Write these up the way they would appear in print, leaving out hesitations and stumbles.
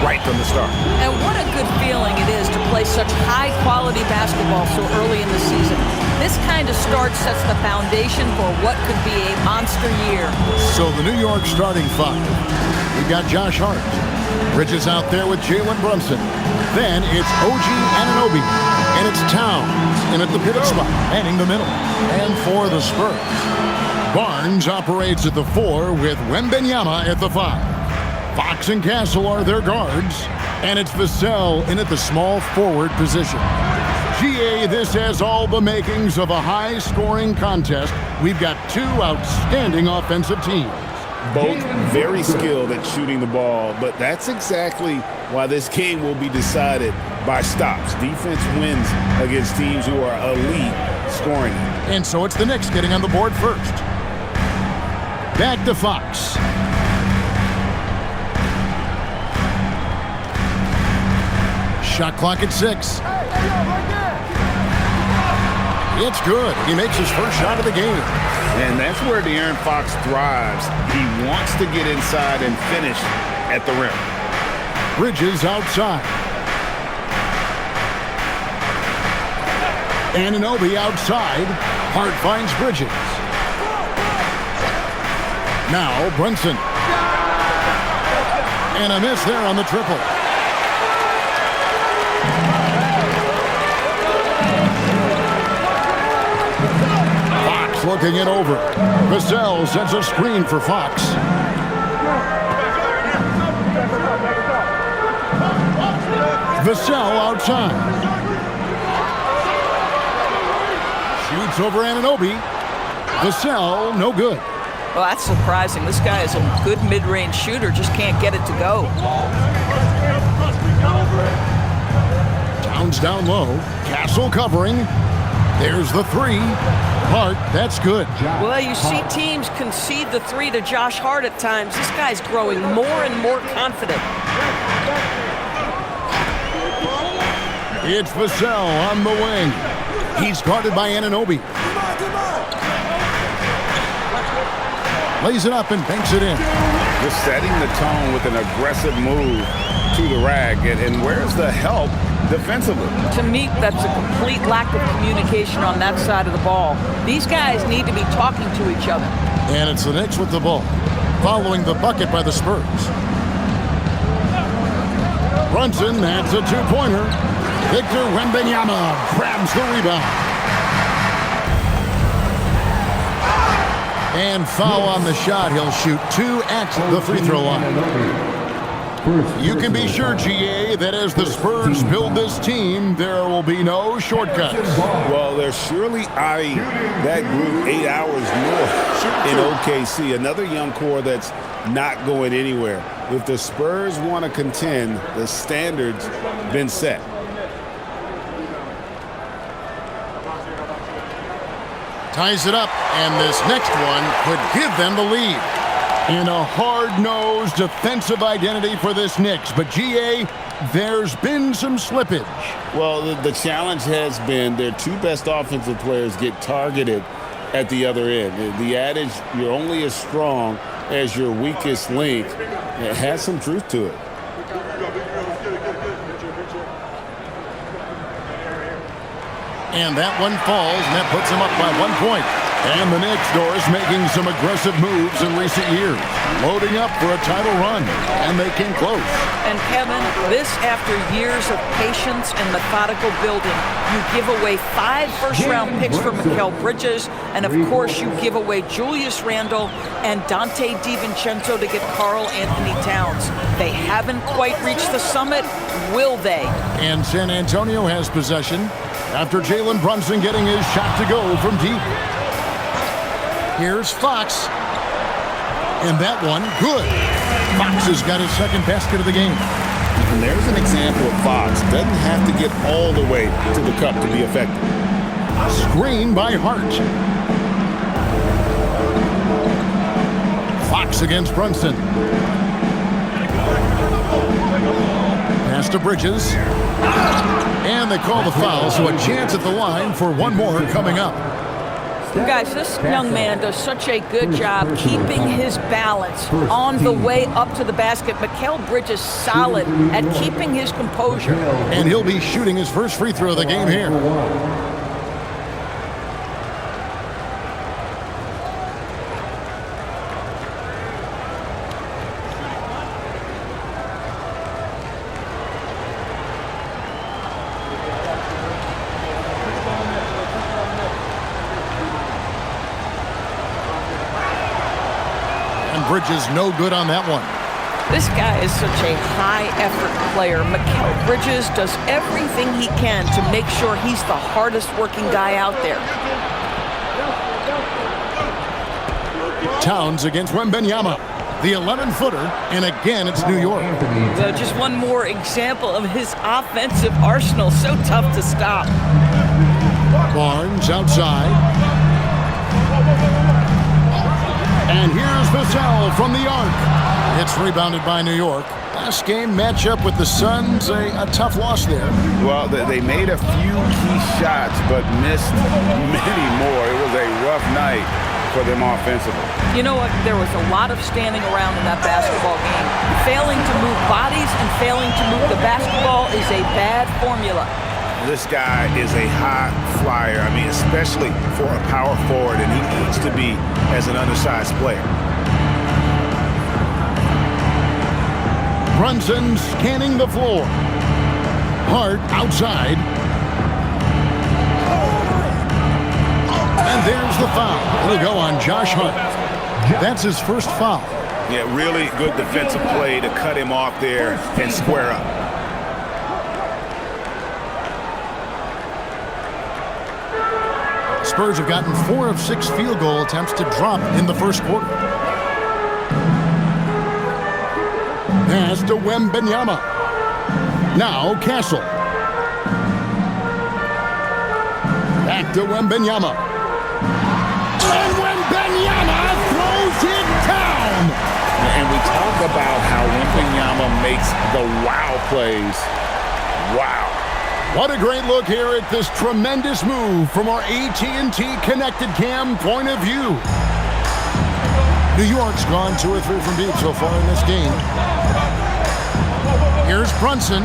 right from the start. And what a good feeling it is to play such high-quality basketball so early in the season. This kind of start sets the foundation for what could be a monster year. So the New York starting five. We've got Josh Hart. Bridges out there with Jalen Brunson. Then it's OG Anunoby. And it's Towns in at the pivot spot, manning the middle. And for the Spurs, Barnes operates at the 4 with Wembanyama at the 5. Fox and Castle are their guards. And it's Vassell in at the small forward position. GA, this has all the makings of a high-scoring contest. We've got two outstanding offensive teams. Both very skilled at shooting the ball, but that's exactly why this game will be decided by stops. Defense wins against teams who are elite scoring. And so it's the Knicks getting on the board first. Back to Fox. Shot clock at 6. It's good. He makes his first shot of the game. And that's where De'Aaron Fox thrives. He wants to get inside and finish at the rim. Bridges outside. Anunoby outside. Hart finds Bridges. Now Brunson. And a miss there on the triple. Looking it over. Vassell sets a screen for Fox. Vassell outside. Shoots over Anunoby. Vassell, no good. Well, that's surprising. This guy is a good mid-range shooter, just can't get it to go. Towns down low. Castle covering. There's the 3. Hart, that's good. Well, you see teams concede the 3 to Josh Hart at times. This guy's growing more and more confident. It's Vassell on the wing. He's guarded by Anunoby. Lays it up and banks it in. Just setting the tone with an aggressive move to the rag. And where's the help defensively? To me, that's a complete lack of communication on that side of the ball. These guys need to be talking to each other. And it's the Knicks with the ball, following the bucket by the Spurs. Brunson, that's a two-pointer. Victor Wembanyama grabs the rebound. And foul on the shot. He'll shoot 2 at the free throw line. You can be sure, GA, that as the Spurs build this team, there will be no shortcuts. Well, they're surely eyeing that group 8 hours north in OKC. Another young core that's not going anywhere. If the Spurs want to contend, the standard's been set. Ties it up, and this next one could give them the lead. In a hard-nosed defensive identity for this Knicks. But, GA, there's been some slippage. Well, the challenge has been their 2 best offensive players get targeted at the other end. The adage, you're only as strong as your weakest link, it has some truth to it. And that one falls, and that puts them up by 1 point. And the Knicks, Doris, making some aggressive moves in recent years, loading up for a title run, and they came close. And Kevin, this after years of patience and methodical building. You give away 5 first-round picks for Mikal Bridges, and of course you give away Julius Randle and Dante DiVincenzo to get Karl Anthony Towns. They haven't quite reached the summit, will they? And San Antonio has possession after Jalen Brunson getting his shot to go from deep. Here's Fox. And that one, good. Fox has got his second basket of the game. And there's an example of Fox. Doesn't have to get all the way to the cup to be effective. Screen by Hart. Fox against Brunson. Pass to Bridges. And they call the foul, so a chance at the line for one more coming up. Guys, this young man does such a good job keeping his balance on the way up to the basket. Mikal Bridges solid at keeping his composure. And he'll be shooting his first free throw of the game here. Bridges no good on that one. This guy is such a high-effort player. Mikal Bridges does everything he can to make sure he's the hardest-working guy out there. Towns against Wembanyama, the 11-footer, and again it's New York. Just one more example of his offensive arsenal. So tough to stop. Barnes outside. And here's Vassell from the arc. It's rebounded by New York. Last game matchup with the Suns, a tough loss there. Well, they made a few key shots, but missed many more. It was a rough night for them offensively. You know what? There was a lot of standing around in that basketball game. Failing to move bodies and failing to move the basketball is a bad formula. This guy is a high flyer. I mean, especially for a power forward, and he needs to be as an undersized player. Brunson scanning the floor. Hart outside. And there's the foul. It'll go on Josh Hart. That's his first foul. Yeah, really good defensive play to cut him off there and square up. Spurs have gotten 4 of 6 field goal attempts to drop in the first quarter. Pass to Wembanyama. Now Castle. Back to Wembanyama. And Wembanyama throws it down. And we talk about how Wembanyama makes the wow plays. Wow. What a great look here at this tremendous move from our AT&T Connected Cam point of view. New York's gone 2 or 3 from deep so far in this game. Here's Brunson.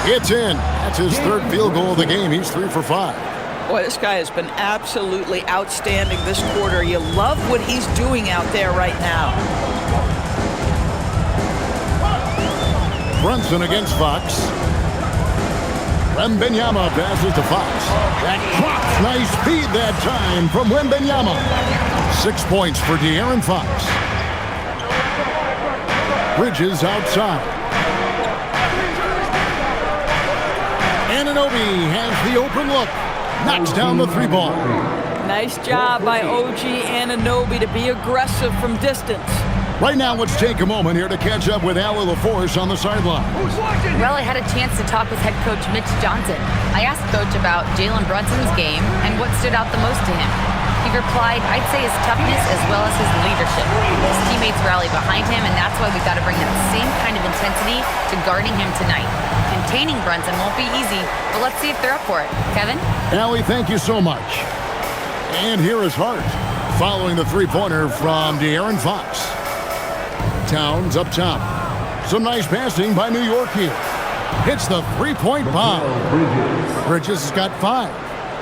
It's in. That's his 3rd field goal of the game. He's 3 for 5. Boy, this guy has been absolutely outstanding this quarter. You love what he's doing out there right now. Brunson against Fox. Wembanyama passes to Fox. That drops. Nice speed that time from Wembanyama. 6 points for De'Aaron Fox. Bridges outside. Anunoby has the open look. Knocks down the 3-ball. Nice job by OG Anunoby to be aggressive from distance. Right now, let's take a moment here to catch up with Allie LaForce on the sideline. Well, I had a chance to talk with head coach Mitch Johnson. I asked Coach about Jalen Brunson's game and what stood out the most to him. He replied, I'd say his toughness as well as his leadership. His teammates rally behind him, and that's why we've got to bring that same kind of intensity to guarding him tonight. Containing Brunson won't be easy, but let's see if they're up for it. Kevin? Allie, thank you so much. And here is Hart, following the 3-pointer from De'Aaron Fox. Towns up top. Some nice passing by New York here. Hits the 3-point bomb. Bridges has got 5.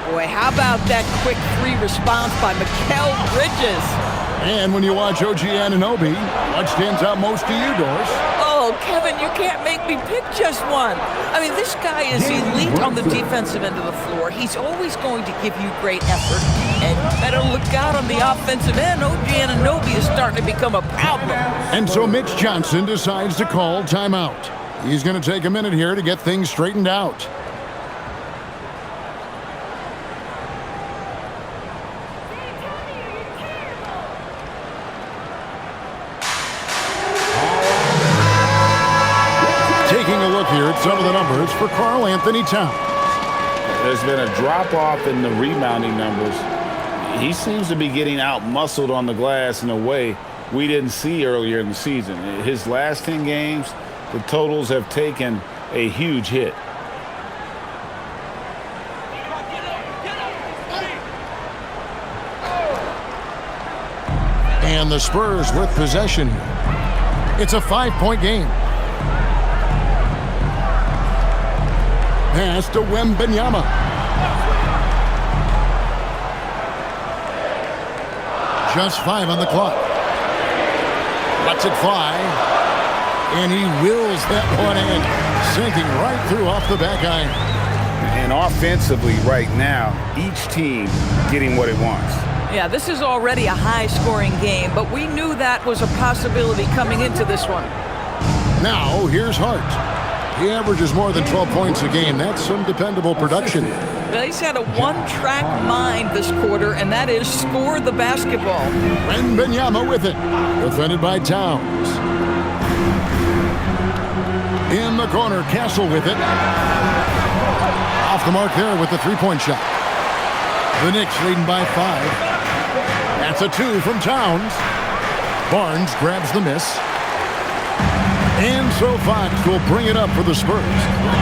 Boy, how about that quick 3 response by Mikal Bridges? And when you watch OG Anunoby, what stands out most to you, Doris? Oh, Kevin, you can't make me pick just one. I mean, this guy is elite on the defensive end of the floor. He's always going to give you great effort. And better look out on the offensive end. OG Anunoby is starting to become a problem. And so Mitch Johnson decides to call timeout. He's going to take a minute here to get things straightened out. Taking a look here at some of the numbers for Karl Anthony Towns. There's been a drop-off in the rebounding numbers. He seems to be getting out-muscled on the glass in a way we didn't see earlier in the season. His last 10 games, the totals have taken a huge hit. And the Spurs with possession here. It's a 5-point game. Pass to Wembanyama. Just 5 on the clock. Lets it fly. And he wills that one in. Sinking right through off the back iron. And offensively right now, each team getting what it wants. Yeah, this is already a high-scoring game, but we knew that was a possibility coming into this one. Now, here's Hart. He averages more than 12 points a game. That's some dependable production. Well, he's had a one-track mind this quarter, and that is score the basketball. Wembanyama with it. Defended by Towns. In the corner, Castle with it. Off the mark there with the three-point shot. The Knicks leading by 5. That's a 2 from Towns. Barnes grabs the miss. And so Fox will bring it up for the Spurs.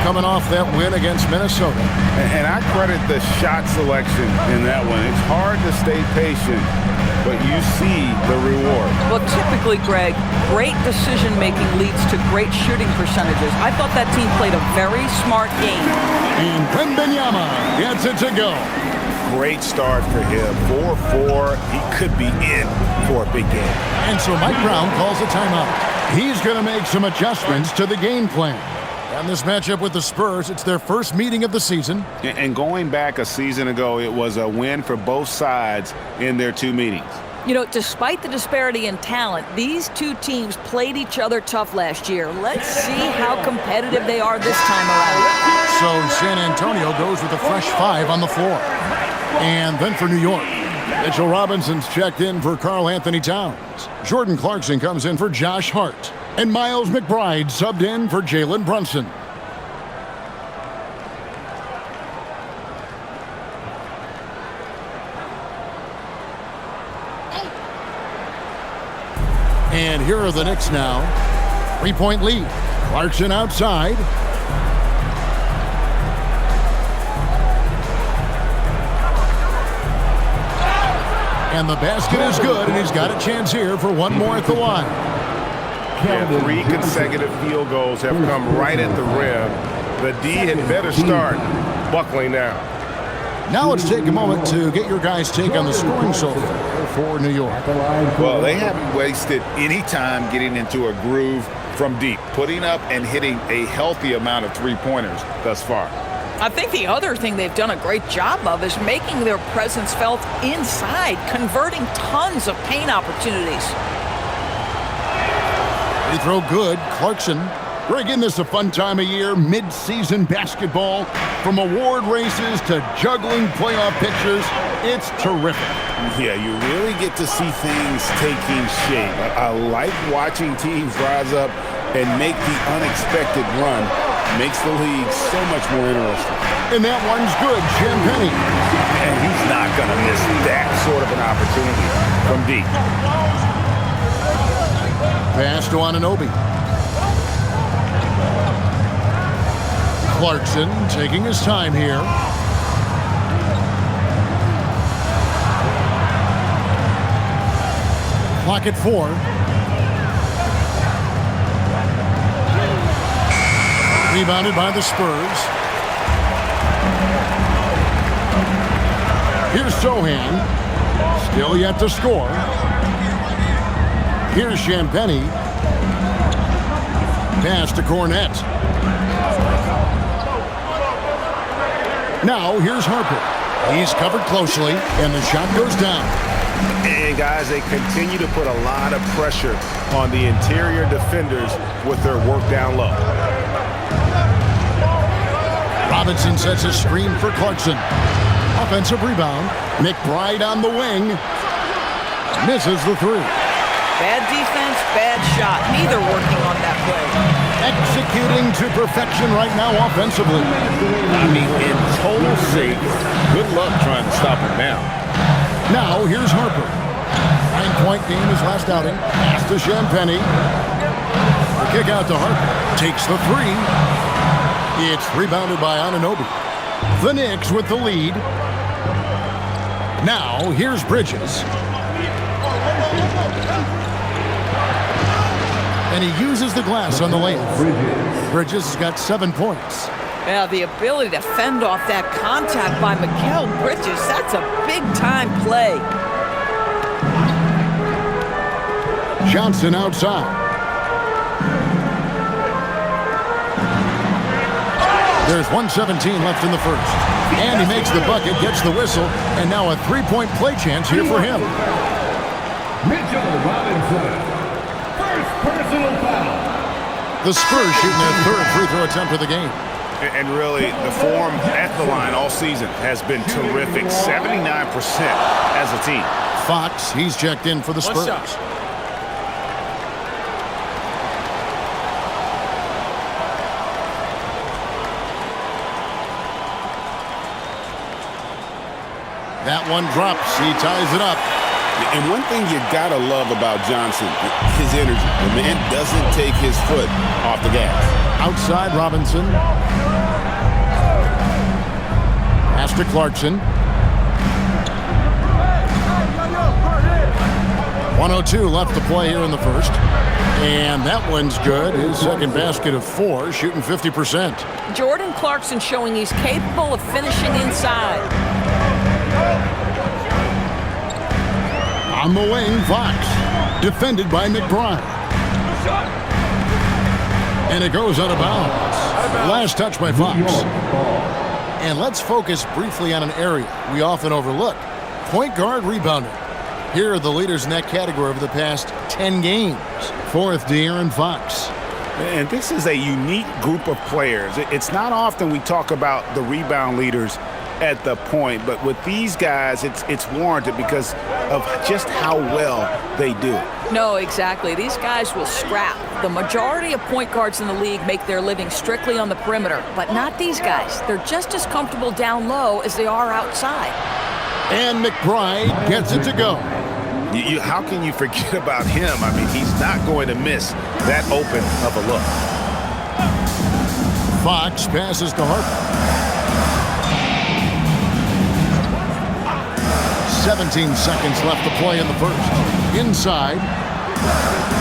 Coming off that win against Minnesota. And I credit the shot selection in that one. It's hard to stay patient, but you see the reward. Well, typically, Greg, great decision-making leads to great shooting percentages. I thought that team played a very smart game. And Wembanyama gets it to go. Great start for him. 4-4. He could be in for a big game. And so Mike Brown calls a timeout. He's going to make some adjustments to the game plan. And this matchup with the Spurs, it's their first meeting of the season. And going back a season ago, it was a win for both sides in their 2 meetings. You know, despite the disparity in talent, these two teams played each other tough last year. Let's see how competitive they are this time around. So San Antonio goes with a fresh 5 on the floor. And then for New York, Mitchell Robinson's checked in for Karl Anthony Towns. Jordan Clarkson comes in for Josh Hart. And Miles McBride subbed in for Jalen Brunson. And here are the Knicks now. 3-point lead. Clarkson outside. And the basket is good, and he's got a chance here for one more at the line. Yeah, 3 consecutive field goals have come right at the rim. The D had better start buckling down. Now let's take a moment to get your guys' take on the scoring so far for New York. Well, they haven't wasted any time getting into a groove from deep, putting up and hitting a healthy amount of three-pointers thus far. I think the other thing they've done a great job of is making their presence felt inside, converting tons of paint opportunities. They throw good. Clarkson. Greg, isn't this a fun time of year? Mid-season basketball. From award races to juggling playoff pictures. It's terrific. Yeah, you really get to see things taking shape. I like watching teams rise up and make the unexpected run. Makes the league so much more interesting. And that one's good, Champagnie. And he's not going to miss that sort of an opportunity from deep. Pass to Anunoby. Clarkson taking his time here. Clock at 4. Rebounded by the Spurs. Here's Sohan. Still yet to score. Here's Champagnie. Pass to Cornette. Now here's Harper. He's covered closely, and the shot goes down. And guys, they continue to put a lot of pressure on the interior defenders with their work down low. Robinson sets a screen for Clarkson. Offensive rebound. McBride on the wing. Misses the 3. Bad defense, bad shot. Neither working on that play. Executing to perfection right now offensively. I mean, in total sync. Good luck trying to stop him now. Now here's Harper. 9-point game his last outing. Pass to Champagnie. The kick out to Harper. Takes the 3. It's rebounded by Anunoby. The Knicks with the lead. Now here's Bridges. And he uses the glass on the layup. Bridges has got 7 points. Yeah, the ability to fend off that contact by Mikal Bridges, that's a big-time play. Johnson outside. There's 1:17 left in the first. And he makes the bucket, gets the whistle, and now a 3-point play chance here for him. Mitchell Robinson. First personal foul. The Spurs shooting their third free throw attempt of the game. And really, the form at the line all season has been terrific. 79% as a team. Fox, he's checked in for the Spurs. That one drops. He ties it up. And one thing you gotta love about Johnson, his energy. The man doesn't take his foot off the gas. Outside Robinson. Pass to Clarkson. 1:02 left to play here in the first. And that one's good. His second basket of 4, shooting 50%. Jordan Clarkson showing he's capable of finishing inside. On the wing, Fox. Defended by McBride. And it goes out of bounds. Last touch by Fox. And let's focus briefly on an area we often overlook. Point guard rebounding. Here are the leaders in that category over the past 10 games. Fourth, De'Aaron Fox. And this is a unique group of players. It's not often we talk about the rebound leaders at the point, but with these guys, it's warranted because of just how well they do it. No, exactly. These guys will scrap. The majority of point guards in the league make their living strictly on the perimeter, but not these guys. They're just as comfortable down low as they are outside. And McBride gets it to go. How can you forget about him? I mean, he's not going to miss that open of a look. Fox passes to Harper. 17 seconds left to play in the first. Inside.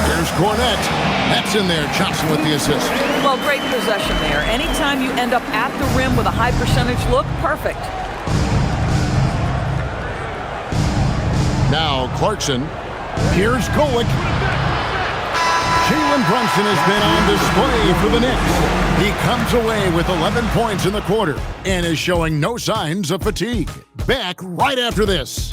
Here's Cornette. That's in there. Johnson with the assist. Well, great possession there. Anytime you end up at the rim with a high percentage look, perfect. Now Clarkson. Here's Golick. Jalen Brunson has been on display for the Knicks. He comes away with 11 points in the quarter and is showing no signs of fatigue. Back right after this.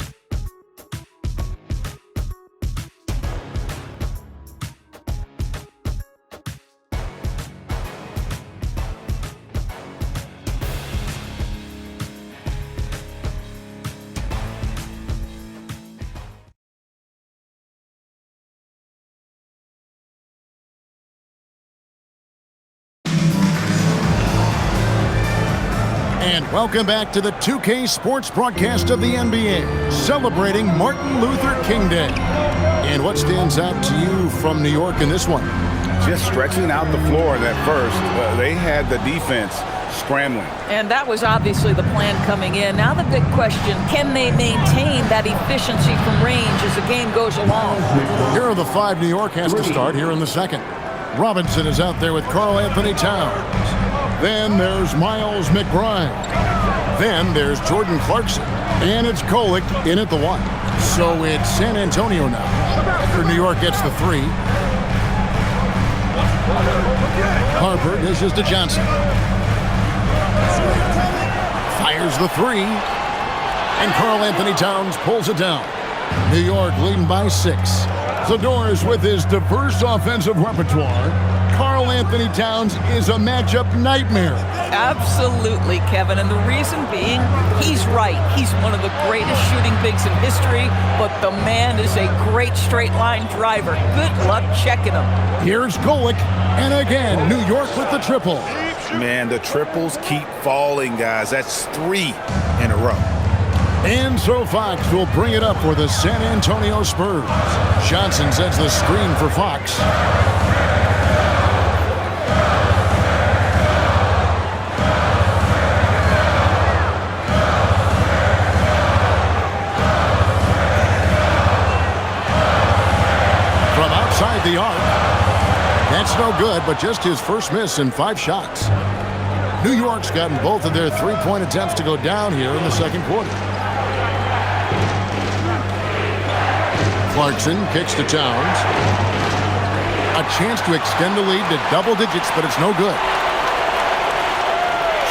And welcome back to the 2K Sports broadcast of the NBA, celebrating Martin Luther King Day. And what stands out to you from New York in this one? Just stretching out the floor at first. They had the defense scrambling. And that was obviously the plan coming in. Now the big question, can they maintain that efficiency from range as the game goes along? Here are the 5 New York has to start here in the second. Robinson is out there with Karl Anthony Towns. Then there's Miles McBride. Then there's Jordan Clarkson. And it's Golick in at the 1. So it's San Antonio now. After New York gets the 3. Harper dishes to Johnson. Fires the 3. And Karl Anthony Towns pulls it down. New York leading by 6. Zador's with his diverse offensive repertoire. Karl Anthony Towns is a matchup nightmare. Absolutely, Kevin. And the reason being, he's right. He's one of the greatest shooting bigs in history, but the man is a great straight-line driver. Good luck checking him. Here's Golick. And again, New York with the triple. Man, the triples keep falling, guys. That's 3 in a row. And so Fox will bring it up for the San Antonio Spurs. Johnson sets the screen for Fox. but just his first miss in 5 shots. New York's gotten both of their three-point attempts to go down here in the second quarter. Clarkson kicks to Towns. A chance to extend the lead to double digits, but it's no good.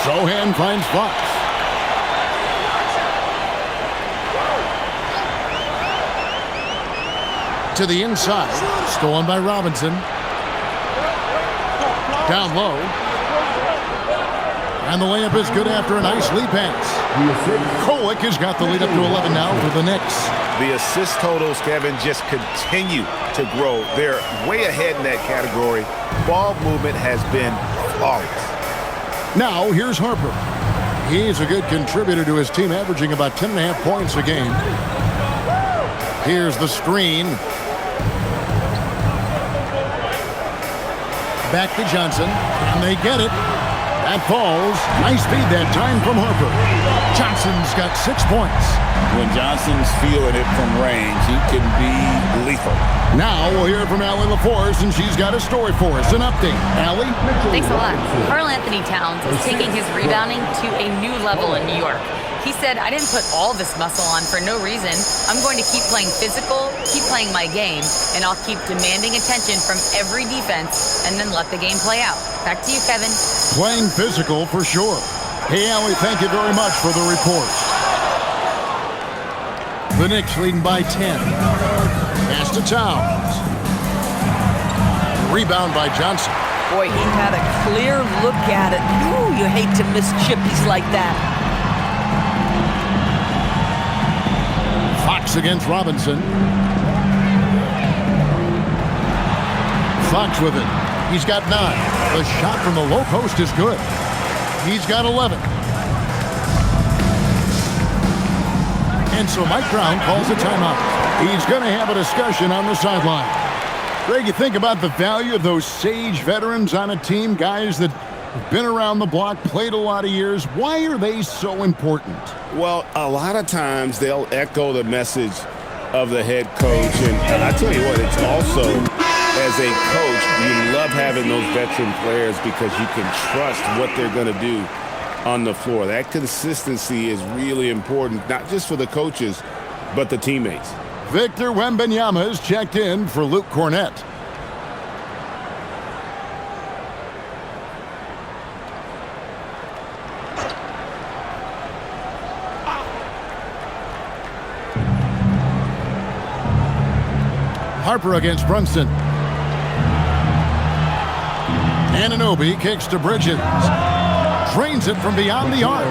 Sohan finds Fox. To the inside. Stolen by Robinson. Down low. And the layup is good after a nice lead pass. Kolek has got the lead up to 11 now for the Knicks. The assist totals, Kevin, just continue to grow. They're way ahead in that category. Ball movement has been flawless. Now, here's Harper. He's a good contributor to his team, averaging about 10.5 points a game. Here's the screen. Back to Johnson, and they get it. That falls. Nice feed that time from Harper. Johnson's got 6 points. When Johnson's feeling it from range, he can be lethal. Now we'll hear from Allie LaForce, and she's got a story for us. An update. Allie? Thanks a lot. Karl Anthony Towns is taking his rebounding to a new level in New York. He said, I didn't put all this muscle on for no reason. I'm going to keep playing physical, keep playing my game, and I'll keep demanding attention from every defense and then let the game play out. Back to you, Kevin. Playing physical for sure. Hey, Allie, thank you very much for the report. The Knicks leading by 10. Pass to Towns. Rebound by Johnson. Boy, he had a clear look at it. Ooh, you hate to miss chippies like that. Fox against Robinson. Fox with it. He's got 9. The shot from the low post is good. He's got 11. And so Mike Brown calls a timeout. He's going to have a discussion on the sideline. Greg, you think about the value of those sage veterans on a team, guys that have been around the block, played a lot of years. Why are they so important? Well, a lot of times they'll echo the message of the head coach. And I tell you what, it's also, as a coach, you love having those veteran players because you can trust what they're going to do on the floor. That consistency is really important, not just for the coaches, but the teammates. Victor Wembanyama is checked in for Luke Cornett. Harper against Brunson. Anunoby kicks to Bridges. Drains it from beyond the arc.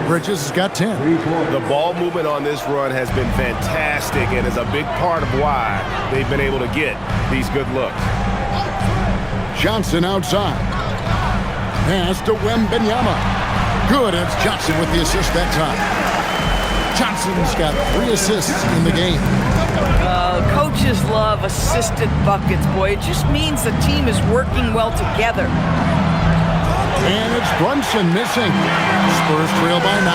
Bridges has got 10. The ball movement on this run has been fantastic and is a big part of why they've been able to get these good looks. Johnson outside. Pass to Wembanyama. Good, and it's Johnson with the assist that time. Johnson's got 3 assists in the game. Coaches love assisted buckets, boy. It just means the team is working well together. And it's Brunson missing. Spurs trail by 9.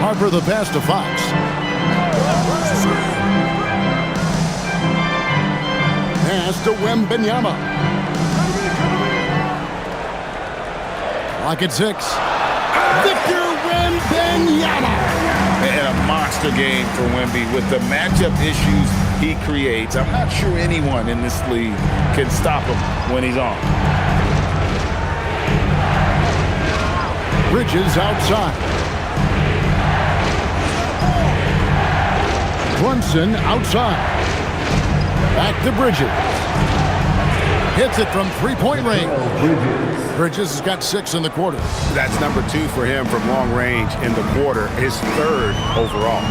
Harper the pass to Fox. Pass to Wembanyama. Clock at 6. Victor Wembanyama. And a monster game for Wemby with the matchup issues he creates. I'm not sure anyone in this league can stop him when he's on. Bridges outside. Brunson outside. Back to Bridges. Hits it from three-point range. Bridges has got 6 in the quarter. That's number 2 for him from long range in the quarter, his 3rd overall.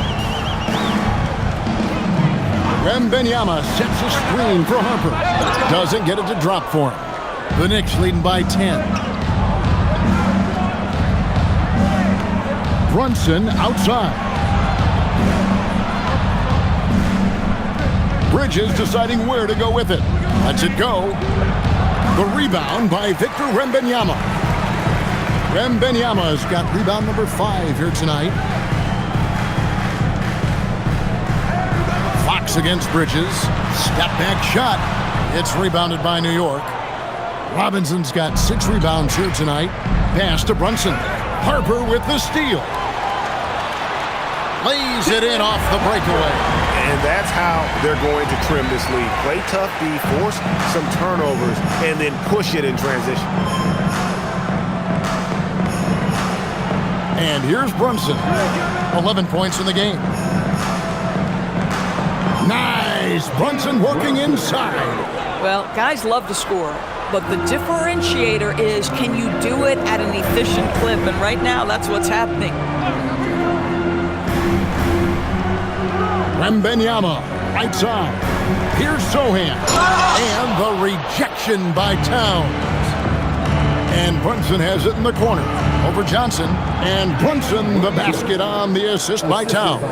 Wembanyama sets a screen for Harper. Doesn't get it to drop for him. The Knicks leading by 10. Brunson outside. Bridges deciding where to go with it. Lets it go. The rebound by Victor Wembanyama. Wembanyama's got rebound number 5 here tonight. Fox Knicks against Bridges. Step back shot. It's rebounded by New York. Robinson's got 6 rebounds here tonight. Pass to Brunson. Harper with the steal. Lays it in off the breakaway. And that's how they're going to trim this lead. Play tough D, force some turnovers, and then push it in transition. And here's Brunson. 11 points in the game. Nice! Brunson working inside. Well, guys love to score, but the differentiator is, can you do it at an efficient clip? And right now, that's what's happening. Wembanyama, right side. Here's Sohan. And the rejection by Towns. And Brunson has it in the corner. Over Johnson. And Brunson, the basket on the assist by Towns.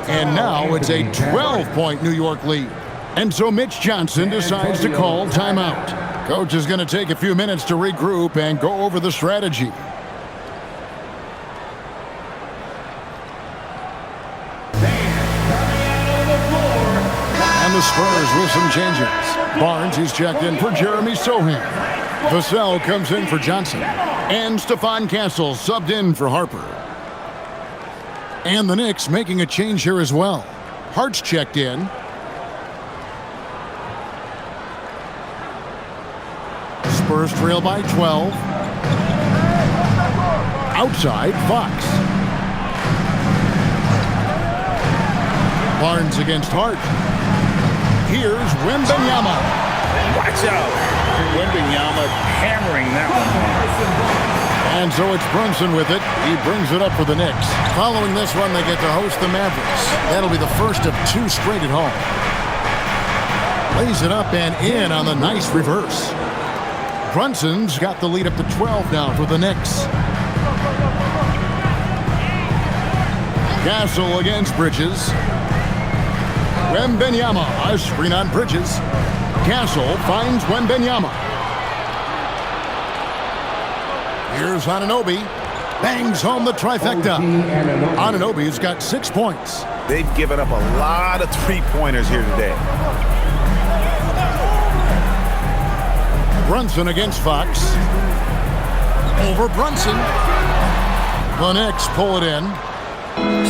And now it's a 12-point New York lead. And so Mitch Johnson decides to call timeout. Coach is going to take a few minutes to regroup and go over the strategy. And the Spurs with some changes. Barnes is checked in for Jeremy Sohan. Vassell comes in for Johnson. And Stephon Castle subbed in for Harper. And the Knicks making a change here as well. Hart's checked in. Spurs trail by 12. Outside, Fox. Barnes against Hart. Here's Wembanyama. Watch out. Wembanyama hammering that one. And so it's Brunson with it. He brings it up for the Knicks. Following this one, they get to host the Mavericks. That'll be the first of 2 straight at home. Lays it up and in on the nice reverse. Brunson's got the lead up to 12 now for the Knicks. Castle against Bridges. Wembanyama, a screen on Bridges. Castle finds Wembanyama. Here's Anunoby. Bangs home the trifecta. Anunoby's got 6 points. They've given up a lot of three-pointers here today. Brunson against Fox. Over Brunson. The Knicks pull it in.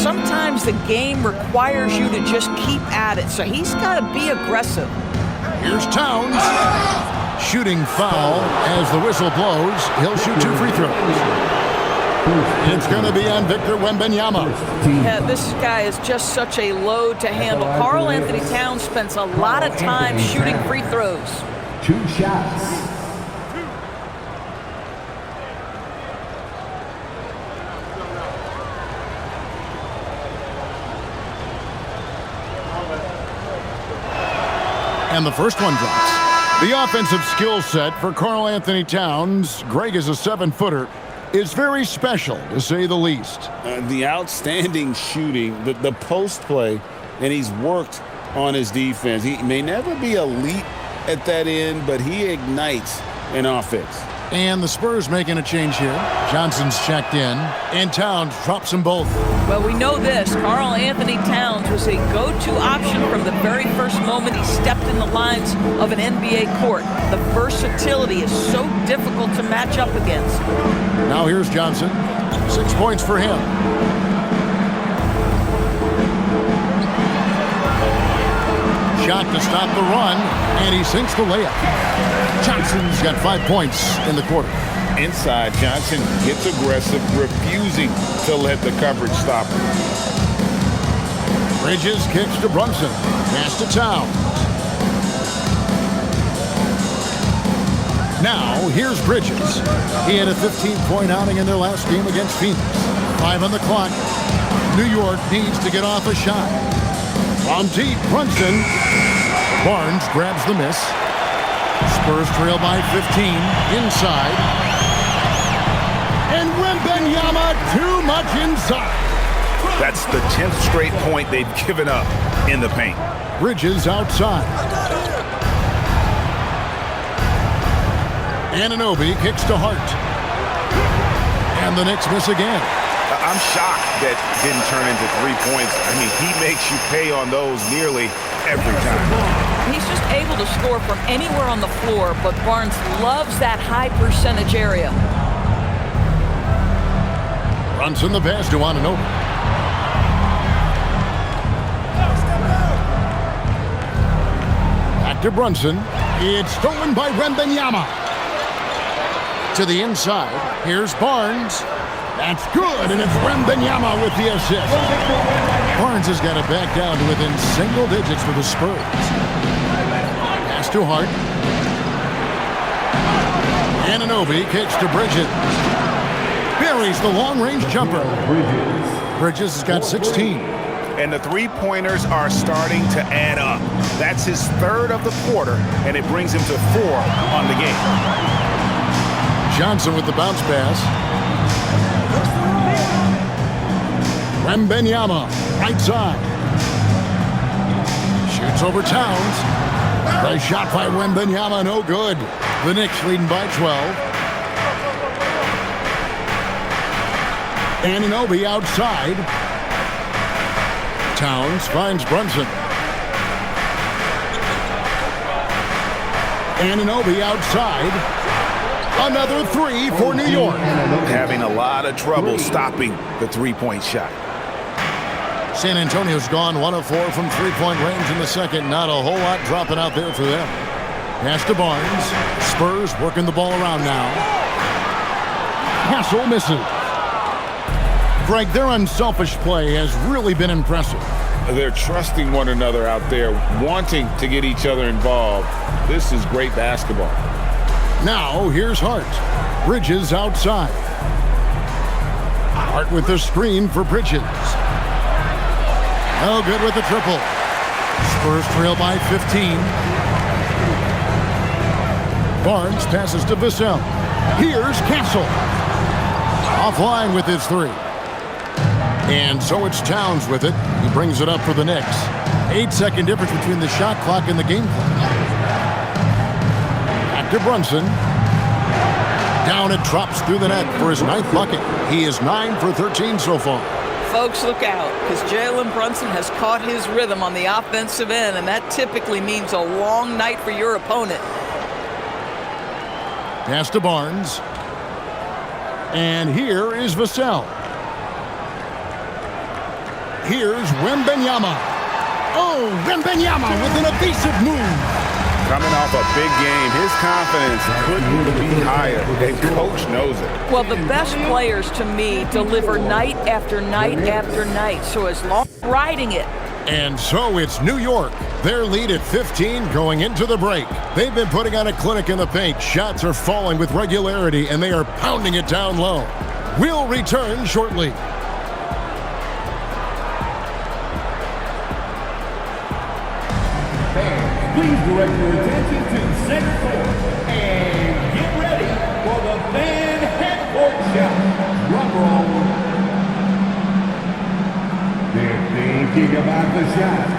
Sometimes the game requires you to just keep at it, so he's got to be aggressive. Here's Towns. Shooting foul as the whistle blows. He'll shoot 2 free throws. It's going to be on Victor Wembanyama. Yeah, this guy is just such a load to handle. Karl Anthony Towns spends a lot of time shooting free throws. 2 shots. And the first one drops. The offensive skill set for Karl Anthony Towns, Greg is a 7-footer, is very special, to say the least. The outstanding shooting, the post play, and he's worked on his defense. He may never be elite at that end, but he ignites an offense. And the Spurs making a change here. Johnson's checked in, and Towns drops them both. Well, we know this. Karl Anthony Towns was a go-to option from the very first moment he stepped in the lines of an NBA court. The versatility is so difficult to match up against. Now here's Johnson. 6 points for him. Shot to stop the run, and he sinks the layup. Johnson's got 5 points in the quarter. Inside, Johnson gets aggressive, refusing to let the coverage stop him. Bridges kicks to Brunson. Pass to Towns. Now, here's Bridges. He had a 15-point outing in their last game against Phoenix. 5 on the clock. New York needs to get off a shot. On deep, Brunson. Barnes grabs the miss. Spurs trail by 15. Inside. And Wembanyama too much inside. That's the 10th straight point they've given up in the paint. Bridges outside. Anunoby kicks to Hart. And the Knicks miss again. I'm shocked that didn't turn into 3 points. I mean, he makes you pay on those nearly every time. He's just able to score from anywhere on the floor, but Barnes loves that high percentage area. Brunson the pass to Anunoby. Back to Brunson. It's stolen by Wembanyama. To the inside. Here's Barnes. That's good, and it's Wembanyama with the assist. Barnes has got it back down to within single digits for the Spurs. Pass to Hart. Anunoby kicks to Bridges. Buries the long-range jumper. Bridges has got 16. And the three-pointers are starting to add up. That's his third of the quarter, and it brings him to 4 on the game. Johnson with the bounce pass. Wembanyama, right side. Shoots over Towns. Nice shot by Wembanyama, no good. The Knicks leading by 12. Anunoby outside. Towns finds Brunson. Anunoby outside. Another 3 for New York. Having a lot of trouble stopping the three-point shot. San Antonio's gone 1 of 4 from three-point range in the second. Not a whole lot dropping out there for them. Pass to Barnes. Spurs working the ball around now. Hassel misses. Greg, their unselfish play has really been impressive. They're trusting one another out there, wanting to get each other involved. This is great basketball. Now, here's Hart. Bridges outside. Hart with the screen for Bridges. No good with the triple. Spurs trail by 15. Barnes passes to Vassell. Here's Castle. Offline with his 3. And so it's Towns with it. He brings it up for the Knicks. 8-second difference between the shot clock and the game clock. Back to Brunson. Down it drops through the net for his 9th bucket. He is 9 for 13 so far. Folks, look out, because Jalen Brunson has caught his rhythm on the offensive end, and that typically means a long night for your opponent. Pass to Barnes. And here is Vassell. Here's Wembanyama. Oh, Wembanyama with an evasive move. Coming off a big game, his confidence couldn't be higher, and coach knows it. Well, the best players to me deliver night after night after night, so as long as riding it. And so it's New York. Their lead at 15 going into the break. They've been putting on a clinic in the paint. Shots are falling with regularity, and they are pounding it down low. We'll return shortly. Please direct your attention to center court and get ready for the fan half-court shot. Drum roll. They're thinking about the shot.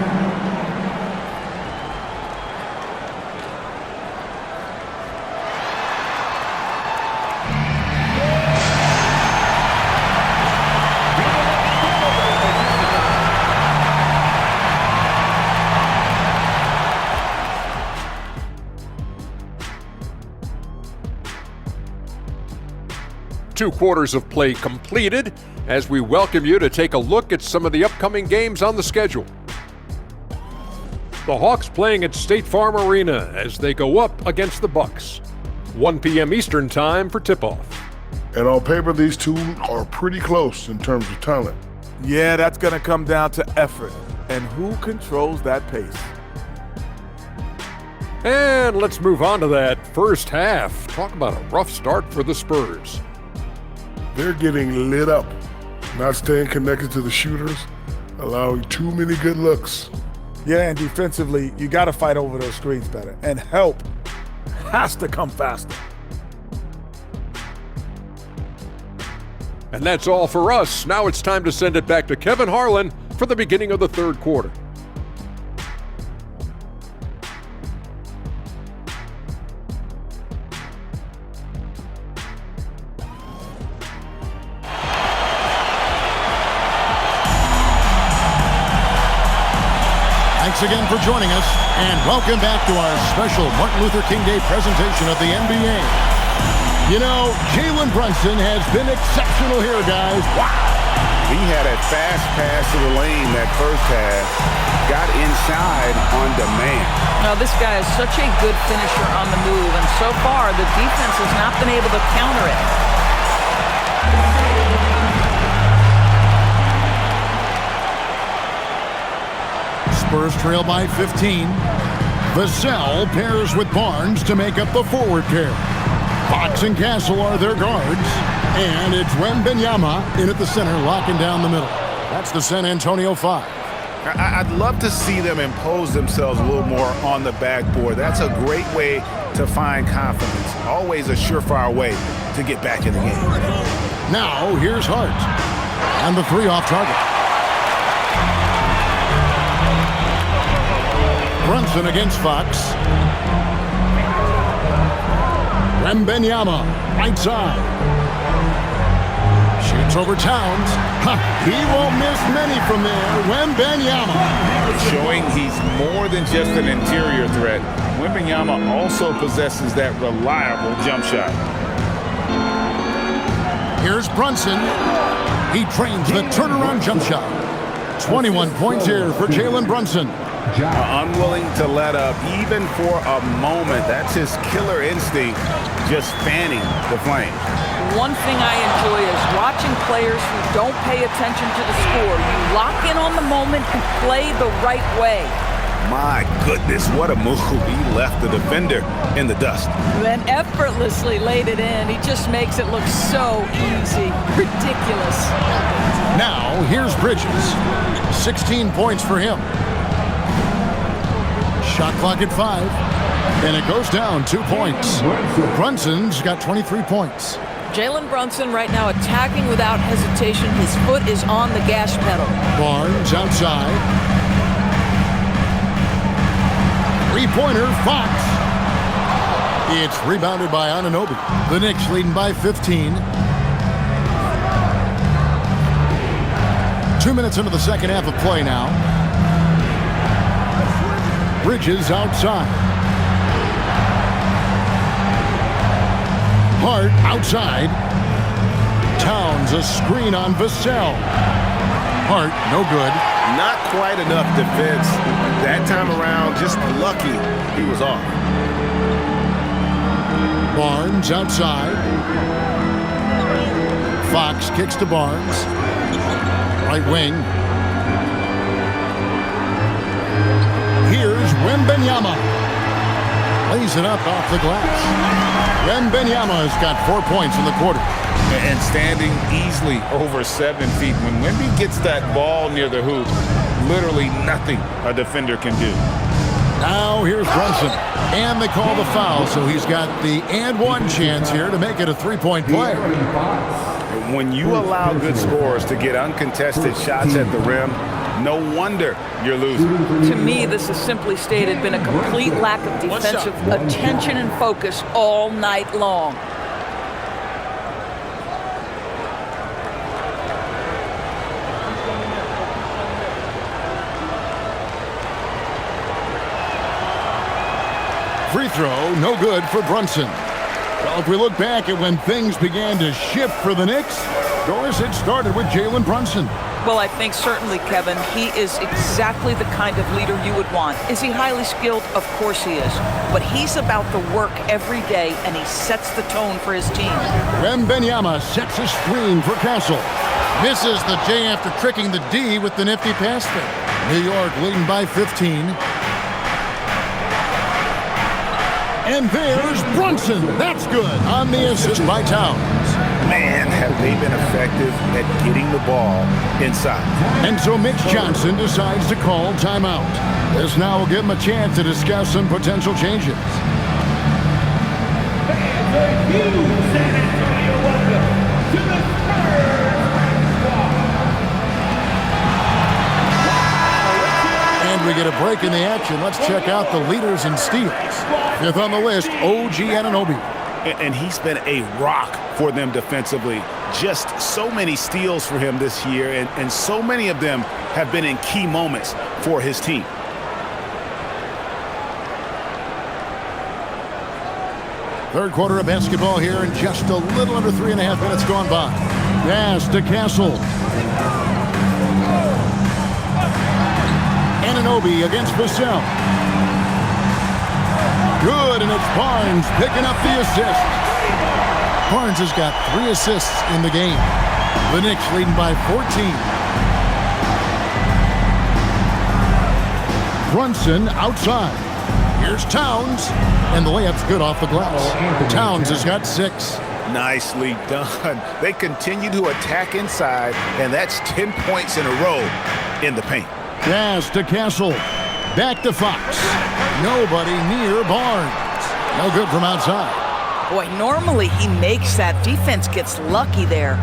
Two quarters of play completed as we welcome you to take a look at some of the upcoming games on the schedule. The Hawks playing at State Farm Arena as they go up against the Bucks. 1 p.m. Eastern time for tip-off. And on paper, these two are pretty close in terms of talent. Yeah, that's going to come down to effort and who controls that pace. And let's move on to that first half. Talk about a rough start for the Spurs. They're getting lit up, not staying connected to the shooters, allowing too many good looks. Yeah, and defensively, you got to fight over those screens better. And help has to come faster. And that's all for us. Now it's time to send it back to Kevin Harlan for the beginning of the third quarter. Thanks again for joining us, and welcome back to our special Martin Luther King Day presentation of the NBA. You know, Jalen Brunson has been exceptional here, guys. Wow! He had a fast pass to the lane that first half, got inside on demand. Now, this guy is such a good finisher on the move, and so far the defense has not been able to counter it. Spurs trail by 15. Vassell pairs with Barnes to make up the forward pair. Fox and Castle are their guards. And it's Wembanyama in at the center, locking down the middle. That's the San Antonio 5. I'd love to see them impose themselves a little more on the backboard. That's a great way to find confidence. Always a surefire way to get back in the game. Now, here's Hart. And the three off target. Brunson against Fox. Wembanyama, right side. Shoots over Towns. He won't miss many from there. Wembanyama. Showing he's more than just an interior threat. Wembanyama also possesses that reliable jump shot. Here's Brunson. He trains the turnaround jump shot. 21 points here for Jalen Brunson. Unwilling to let up even for a moment. That's his killer instinct, just fanning the flame. One thing I enjoy is watching players who don't pay attention to the score. You lock in on the moment and play the right way. My goodness, what a move. He left the defender in the dust. Then effortlessly laid it in. He just makes it look so easy. Ridiculous. Now, here's Bridges. 16 points for him. Shot clock at 5. And it goes down 2 points. Brunson's got 23 points. Jalen Brunson right now attacking without hesitation. His foot is on the gas pedal. Barnes outside. Three-pointer, Fox. It's rebounded by Anunoby. The Knicks leading by 15. 2 minutes into the second half of play now. Bridges outside. Hart outside. Towns a screen on Vassell. Hart, no good. Not quite enough defense. That time around, just lucky he was off. Barnes outside. Fox kicks to Barnes. Right wing. Here's Wembanyama. Lays it up off the glass. Wembanyama has got 4 points in the quarter. And standing easily over 7 feet. When Wemby gets that ball near the hoop, literally nothing a defender can do. Now here's Brunson. And they call the foul, so he's got the and one chance here to make it a three-point play. When you allow good scorers to get uncontested shots at the rim, no wonder you're losing. To me, this has simply stated been a complete lack of defensive attention and focus all night long. Free throw, no good for Brunson. Well, if we look back at when things began to shift for the Knicks, Doris, it started with Jalen Brunson. Well, I think certainly, Kevin, he is exactly the kind of leader you would want. Is he highly skilled? Of course he is. But he's about the work every day, and he sets the tone for his team. Wembanyama sets a screen for Castle. Misses the J after tricking the D with the nifty pass fake. New York leading by 15. And there's Brunson. That's good on the assist by Towns. Man, have they been effective at getting the ball inside. And so Mitch Johnson decides to call timeout. This now will give him a chance to discuss some potential changes. And we get a break in the action. Let's check out the leaders in steals. Fifth on the list, OG Anunoby. And he's been a rock for them defensively. Just so many steals for him this year, and so many of them have been in key moments for his team. Third quarter of basketball here, and just a little under 3.5 minutes gone by. Pass to Castle. Anunoby against Vassell. Good, and it's Barnes picking up the assist. Barnes has got 3 assists in the game. The Knicks leading by 14. Brunson outside. Here's Towns, and the layup's good off the glass. Towns has got 6. Nicely done. They continue to attack inside, and that's 10 points in a row in the paint. Pass to Castle. Back to Fox. Nobody near Barnes. No good from outside. Boy, normally he makes that. Defense gets lucky there.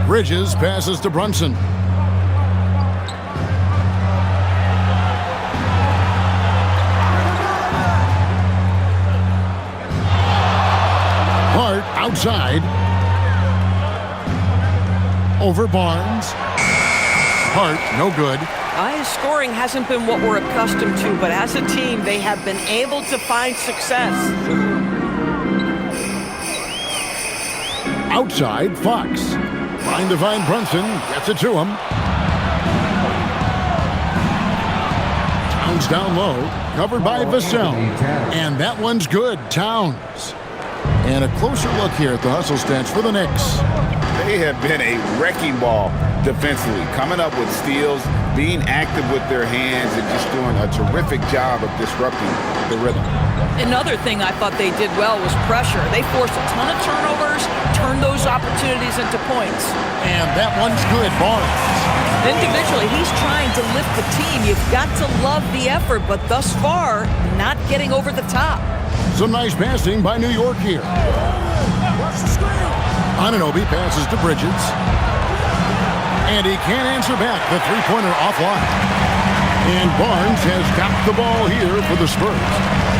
Bridges passes to Brunson. Hart outside. Over Barnes. Hart, no good. His scoring hasn't been what we're accustomed to, but as a team, they have been able to find success. Outside, Fox. Trying to find Brunson. Gets it to him. Towns down low. Covered by Vassell. And that one's good. Towns. And a closer look here at the hustle stats for the Knicks. They have been a wrecking ball defensively, coming up with steals, being active with their hands, and just doing a terrific job of disrupting the rhythm. Another thing I thought they did well was pressure. They forced a ton of turnovers, turned those opportunities into points. And that one's good, Barnes. Individually, he's trying to lift the team. You've got to love the effort, but thus far, not getting over the top. Some nice passing by New York here. Anunoby passes to Bridges. And he can't answer back. The three-pointer offline. And Barnes has got the ball here for the Spurs.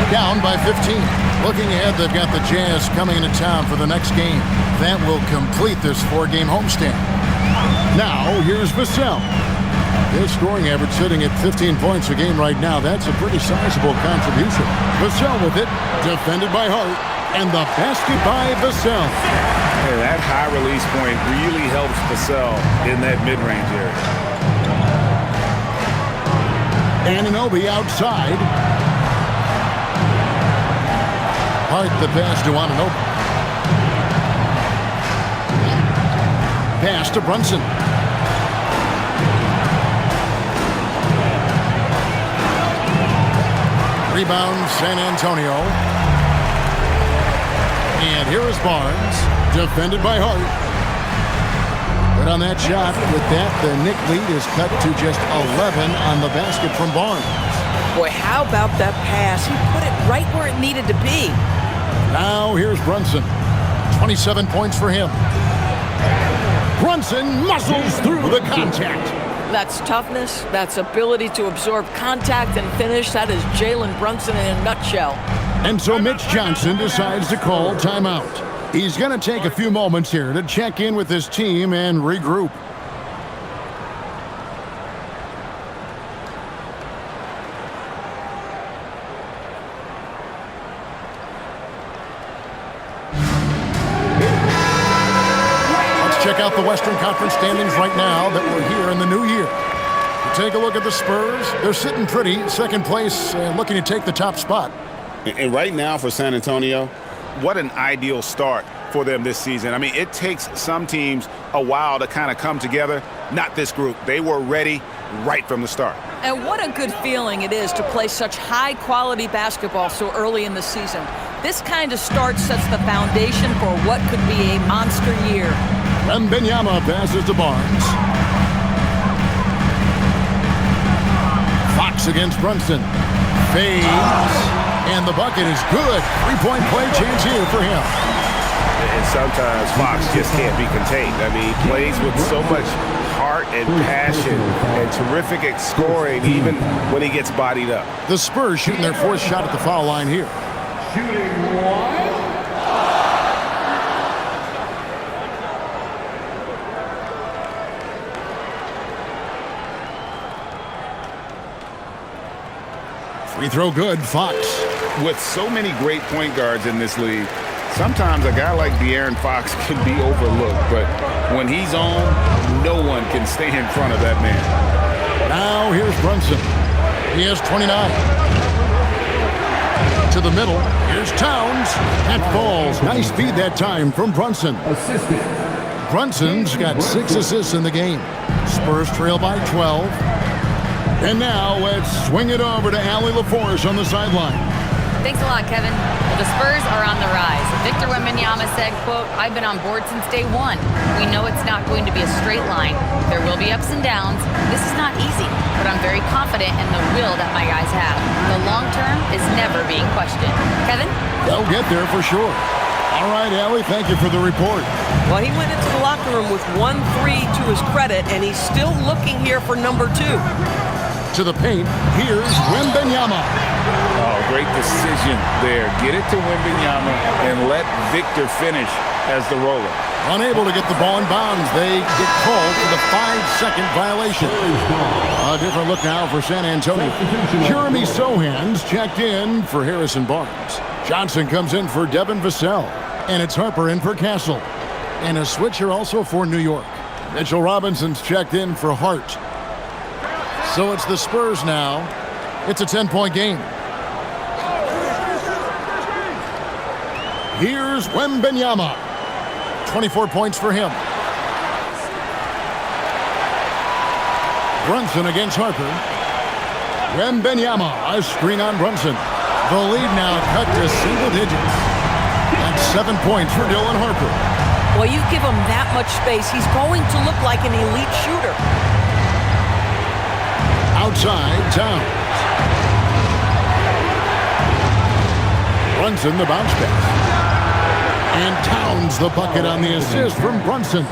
Down by 15. Looking ahead, they've got the Jazz coming into town for the next game. That will complete this 4-game homestand. Now, here's Vassell. His scoring average sitting at 15 points a game right now. That's a pretty sizable contribution. Vassell with it. Defended by Hart. And the basket by Vassell. And that high release point really helps Vassell in that mid-range area. Anunoby outside. Hart the pass to Anunoby. Pass to Brunson. Rebound, San Antonio. And here is Barnes, defended by Hart. But on that shot, with that, the Knick lead is cut to just 11 on the basket from Barnes. Boy, how about that pass? He put it right where it needed to be. Now here's Brunson. 27 points for him. Brunson muscles through the contact. That's toughness. That's ability to absorb contact and finish. That is Jalen Brunson in a nutshell. And so Mitch Johnson decides to call timeout. He's going to take a few moments here to check in with his team and regroup. Let's check out the Western Conference standings right now that we're here in the new year. Take a look at the Spurs. They're sitting pretty, second place, and looking to take the top spot. And right now for San Antonio, what an ideal start for them this season. I mean, it takes some teams a while to kind of come together. Not this group. They were ready right from the start. And what a good feeling it is to play such high-quality basketball so early in the season. This kind of start sets the foundation for what could be a monster year. Wembanyama passes to Barnes. Fox against Brunson. Fades. And the bucket is good. Three-point play chance here for him. And sometimes Fox just can't be contained. I mean, he plays with so much heart and passion and terrific at scoring even when he gets bodied up. The Spurs shooting their fourth shot at the foul line here. Shooting one. Free throw good, Fox. With so many great point guards in this league, sometimes a guy like De'Aaron Fox can be overlooked, but when he's on, no one can stay in front of that man. Now here's Brunson. He has 29. To the middle, here's Towns. That falls. Nice feed that time from Brunson. Brunson's got 6 assists in the game. Spurs trail by 12. And now let's swing it over to Allie LaForce on the sideline. Thanks a lot, Kevin. Well, the Spurs are on the rise. Victor Wembanyama said, quote, "I've been on board since day one. We know it's not going to be a straight line. There will be ups and downs. This is not easy, but I'm very confident in the will that my guys have. The long term is never being questioned." Kevin? They'll get there for sure. All right, Allie, thank you for the report. Well, he went into the locker room with 1-3 to his credit, and he's still looking here for number 2. To the paint, here's Wembanyama. Oh, great decision there. Get it to Wembanyama and let Victor finish as the roller. Unable to get the ball in bounds. They get called for the 5-second violation. A different look now for San Antonio. Jeremy Sohan's checked in for Harrison Barnes. Johnson comes in for Devin Vassell. And it's Harper in for Castle. And a switcher also for New York. Mitchell Robinson's checked in for Hart. So it's the Spurs now. It's a 10-point game. Here's Wembanyama. 24 points for him. Brunson against Harper. Wembanyama, a screen on Brunson. The lead now cut to single digits. That's 7 points for Dylan Harper. Well, you give him that much space, he's going to look like an elite shooter. Outside, Towns. Brunson the bounce pass. And Towns the bucket on the assist from Brunson.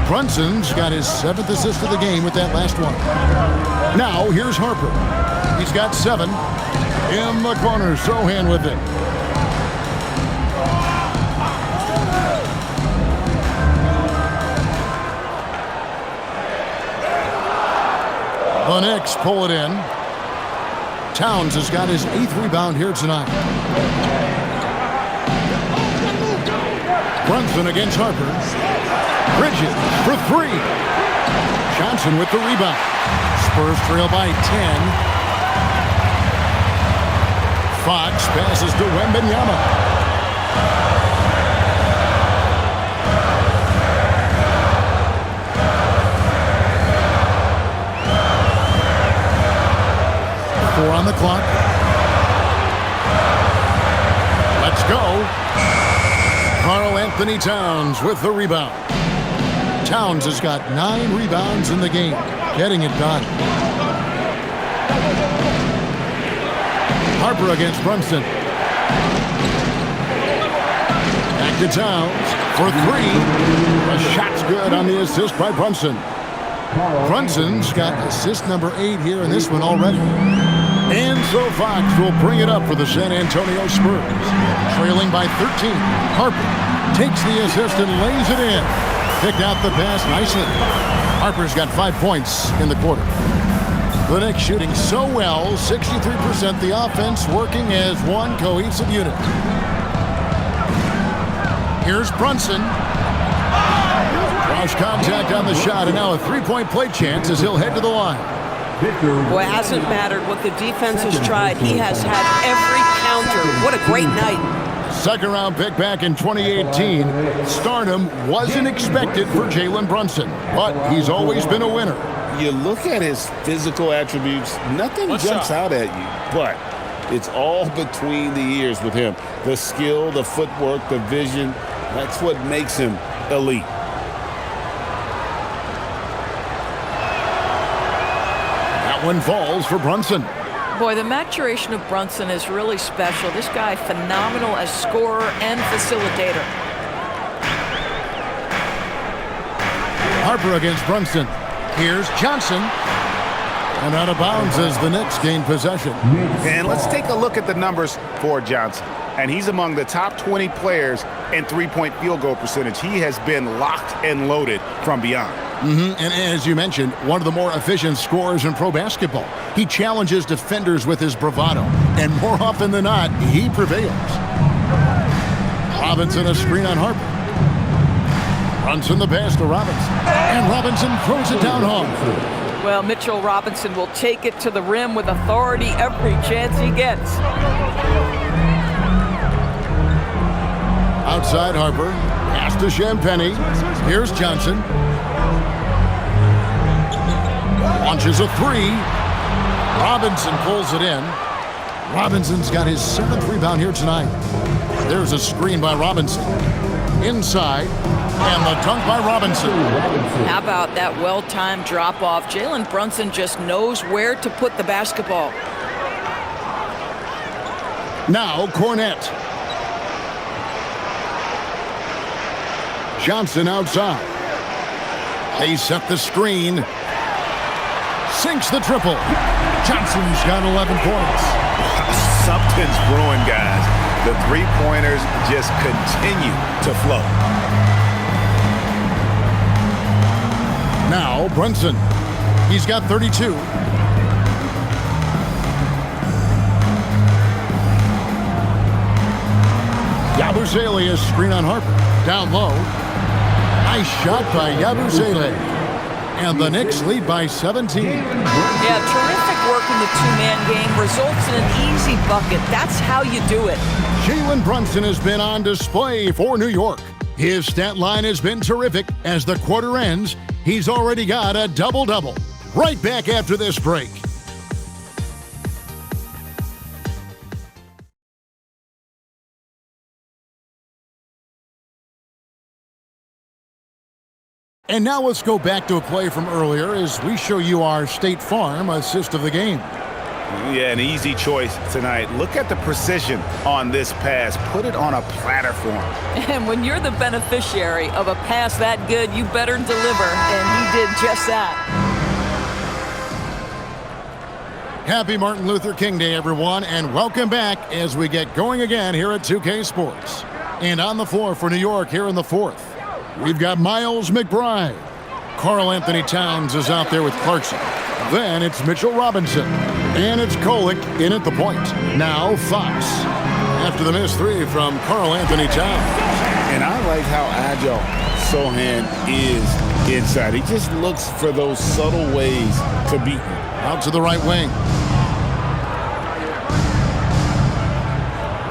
Brunson's got his 7th assist of the game with that last one. Now here's Harper. He's got 7. In the corner, Sohan with it. The Knicks pull it in. Towns has got his 8th rebound here tonight. Brunson against Harper. Bridges for 3. Johnson with the rebound. Spurs trail by 10. Fox passes to Wembanyama. On the clock. Let's go. Karl Anthony Towns with the rebound. Towns has got 9 rebounds in the game, getting it done. Harper against Brunson. Back to Towns for 3. The shot's good on the assist by Brunson. Brunson's got assist number 8 here in this one already. And so Fox will bring it up for the San Antonio Spurs. Trailing by 13. Harper takes the assist and lays it in. Picked out the pass nicely. Harper's got 5 points in the quarter. The Knicks shooting so well, 63%. The offense working as one cohesive unit. Here's Brunson. Cross contact on the shot, and now a 3-point play chance as he'll head to the line. Boy, it hasn't mattered what the defense has tried. He has had every counter. What a great night. 2nd round pick back in 2018. Stardom wasn't expected for Jalen Brunson, but he's always been a winner. You look at his physical attributes, nothing jumps out at you, but it's all between the ears with him. The skill, the footwork, the vision, that's what makes him elite. One falls for Brunson. Boy, the maturation of Brunson is really special. This guy, phenomenal as scorer and facilitator. Harper against Brunson. Here's Johnson. And out of bounds as the Knicks gain possession. And let's take a look at the numbers for Johnson. and he's among the top 20 players in three-point field goal percentage. He has been locked and loaded from beyond. And as you mentioned, one of the more efficient scorers in pro basketball. He challenges defenders with his bravado, and more often than not, he prevails. Robinson a screen on Harper. Brunson the pass to Robinson. And Robinson throws it down home. Well, Mitchell Robinson will take it to the rim with authority every chance he gets. Outside Harper. Pass to Champagny. Here's Johnson. Launches a three. Robinson pulls it in. Robinson's got his 7th rebound here tonight. There's a screen by Robinson. Inside. And the dunk by Robinson. How about that well-timed drop-off? Jalen Brunson just knows where to put the basketball. Now Cornette. Johnson outside. They set the screen. Sinks the triple. Johnson's got 11 points. Something's brewing, guys. The three-pointers just continue to flow. Now Brunson. He's got 32. Yabusele is screen on Harper. Down low. Nice shot by Yabusele. And the Knicks lead by 17. Yeah, terrific work in the two-man game. Results in an easy bucket. That's how you do it. Jalen Brunson has been on display for New York. His stat line has been terrific. As the quarter ends, he's already got a double-double. Right back after this break. And now let's go back to a play from earlier as we show you our State Farm assist of the game. Yeah, an easy choice tonight. Look at the precision on this pass. Put it on a platter for him. And when you're the beneficiary of a pass that good, you better deliver, and he did just that. Happy Martin Luther King Day, everyone, and welcome back as we get going again here at 2K Sports. And on the floor for New York here in the fourth, we've got Miles McBride. Karl Anthony Towns is out there with Clarkson. Then it's Mitchell Robinson. And it's Kolek in at the point. Now Fox. After the missed three from Karl Anthony Towns. And I like how agile Sohan is inside. He just looks for those subtle ways to beat him. Out to the right wing.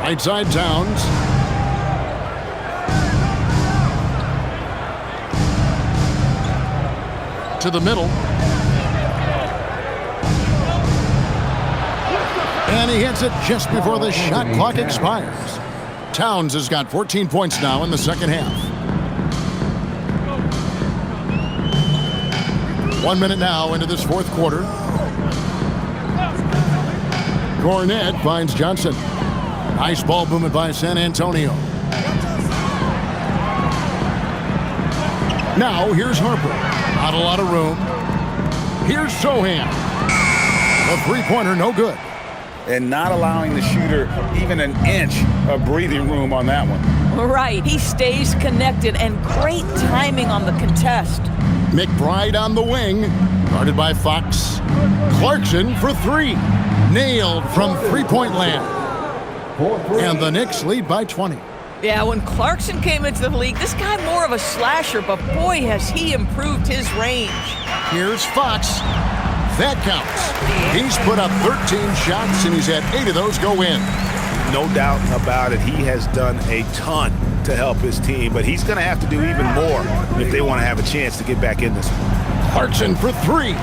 Right side Towns. To the middle. And he hits it just before the shot clock expires. Towns has got 14 points now in the second half. 1 minute now into this fourth quarter. Cornette finds Johnson. Nice ball movement by San Antonio. Now here's Harper. Not a lot of room. Here's Sohan. The three-pointer no good. And not allowing the shooter even an inch of breathing room on that one. Right, he stays connected, and great timing on the contest. McBride on the wing, guarded by Fox. Clarkson for three. Nailed from three-point land. And the Knicks lead by 20. Yeah, when Clarkson came into the league, this guy more of a slasher, but boy, has he improved his range. Here's Fox. That counts. He's put up 13 shots, and he's had 8 of those go in. No doubt about it. He has done a ton to help his team, but he's going to have to do even more if they want to have a chance to get back in this one. Clarkson for three.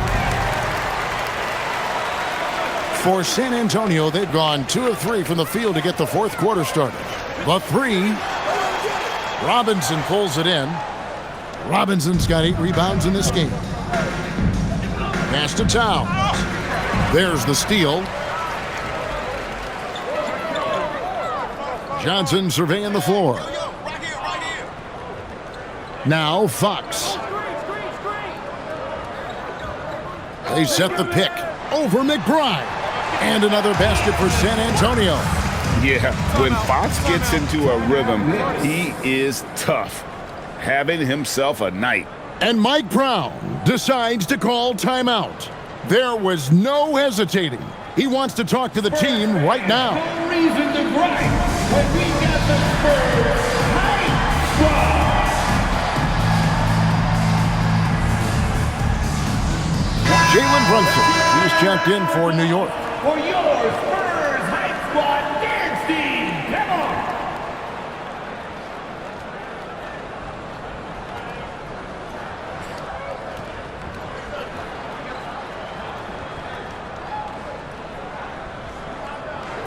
For San Antonio, they've gone 2 of 3 from the field to get the fourth quarter started. The three. Robinson pulls it in. Robinson's got 8 rebounds in this game. Pass to Towns. There's the steal. Johnson surveying the floor. Now Fox. They set the pick over McBride. And another basket for San Antonio. Yeah, when Fox gets into a rhythm, he is tough, having himself a night. And Mike Brown decides to call timeout. There was no hesitating. He wants to talk to the team right now. No reason to gripe when we got the Spurs hype squad. Jalen Brunson, he's checked in for New York. For your Spurs hype squad dance team, come on.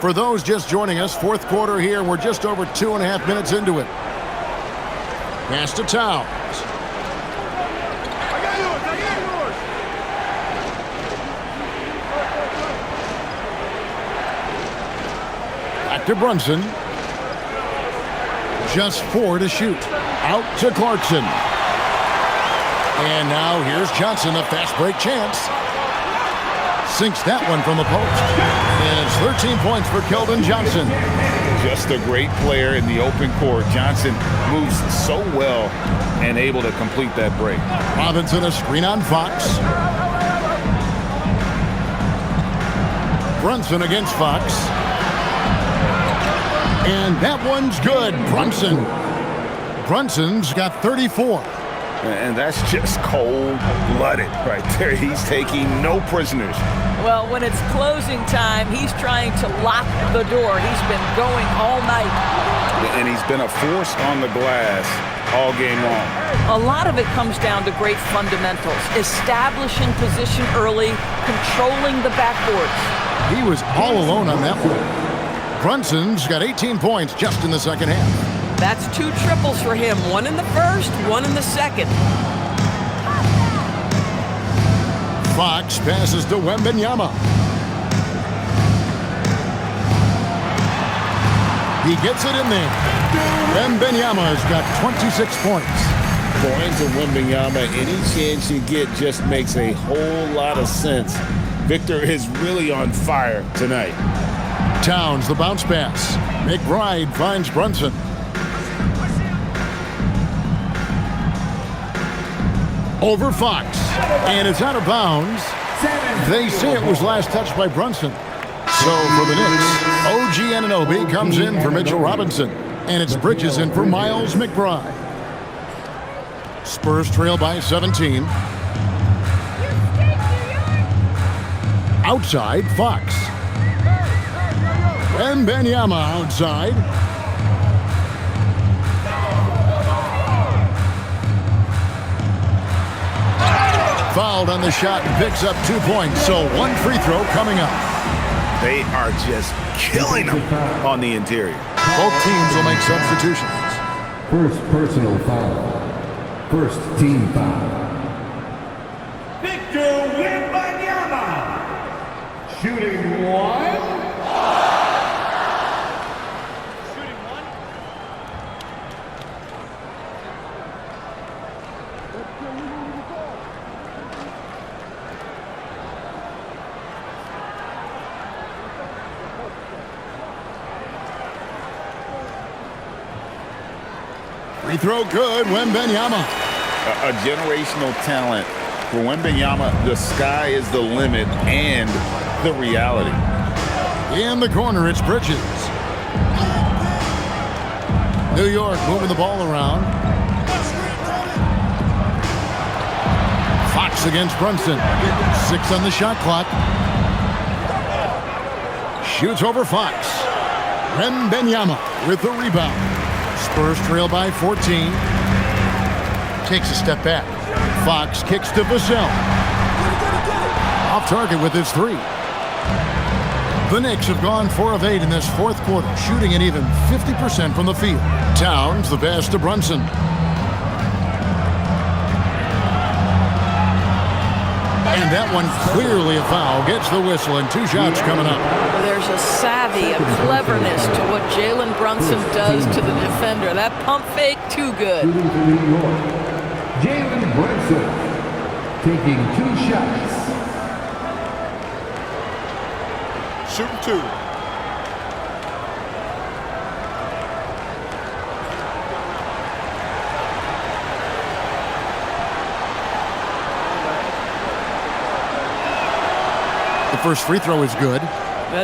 For those just joining us, fourth quarter here. We're just over 2.5 minutes into it. Pass to Towns. Back to Brunson. Just 4 to shoot. Out to Clarkson. And now here's Johnson, a fast break chance. Sinks that one from the post. And it's 13 points for Keldon Johnson. Just a great player in the open court. Johnson moves so well and able to complete that break. Robinson a screen on Fox. Brunson against Fox. And that one's good. Brunson's got 34. And that's just cold-blooded right there. He's taking no prisoners. Well, when it's closing time, he's trying to lock the door. He's been going all night. And he's been a force on the glass all game long. A lot of it comes down to great fundamentals. Establishing position early, controlling the backboards. He was all alone on that one. Brunson's got 18 points just in the second half. That's 2 triples for him. 1 in the first, 1 in the second. Fox passes to Wembanyama. He gets it in there. Wembanyama's got 26 points. Going to Wembanyama, any chance you get just makes a whole lot of sense. Victor is really on fire tonight. Towns, the bounce pass. McBride finds Brunson. Over Fox, and it's out of bounds. They say it was last touched by Brunson. So for the Knicks, OG Anunoby comes in for Mitchell Robinson, and it's Bridges in for Miles McBride. Spurs trail by 17. Outside, Fox. Wembanyama outside. Fouled on the shot and picks up 2 points. So 1 free throw coming up. They are just killing them on the interior. Both teams will make substitutions. First personal foul. First team foul. Victor Wembanyama. Shooting 1. Free throw good, Wembanyama. A generational talent. For Wembanyama, the sky is the limit and the reality. In the corner, it's Bridges. New York moving the ball around. Fox against Brunson. 6 on the shot clock. Shoots over Fox. Wembanyama with the rebound. Spurs trail by 14. Takes a step back. Fox kicks to Vassell. Off target with his 3. The Knicks have gone 4 of 8 in this fourth quarter, shooting at even 50% from the field. Towns the pass to Brunson. And that one clearly a foul. Gets the whistle and 2 shots coming up. There's a savvy, a cleverness to what Jalen Brunson does to the defender. That pump fake, too good. Shooting for New York. Jalen Brunson taking 2 shots. Shooting 2. The first free throw is good.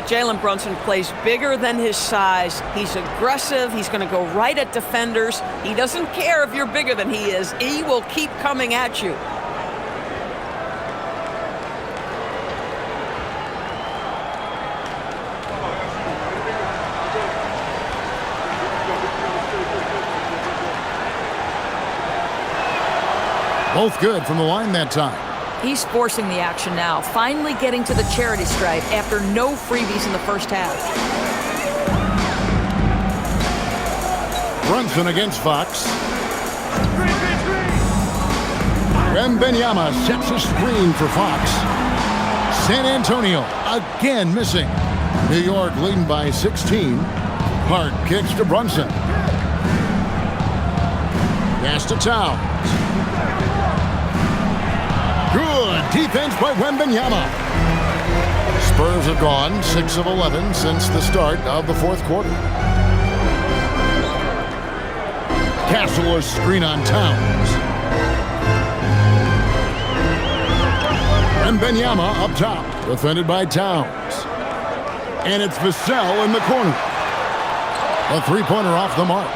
Jalen Brunson plays bigger than his size. He's aggressive. He's going to go right at defenders. He doesn't care if you're bigger than he is. He will keep coming at you. Both good from the line that time. He's forcing the action now, finally getting to the charity stripe after no freebies in the first half. Brunson against Fox. Wembanyama sets a screen for Fox. San Antonio again missing. New York leading by 16. Hart kicks to Brunson. Pass to Towns. Good defense by Wembanyama. Spurs have gone 6 of 11 since the start of the fourth quarter. Castle a screen on Towns. Wembanyama up top, defended by Towns. And it's Vassell in the corner. A three-pointer off the mark.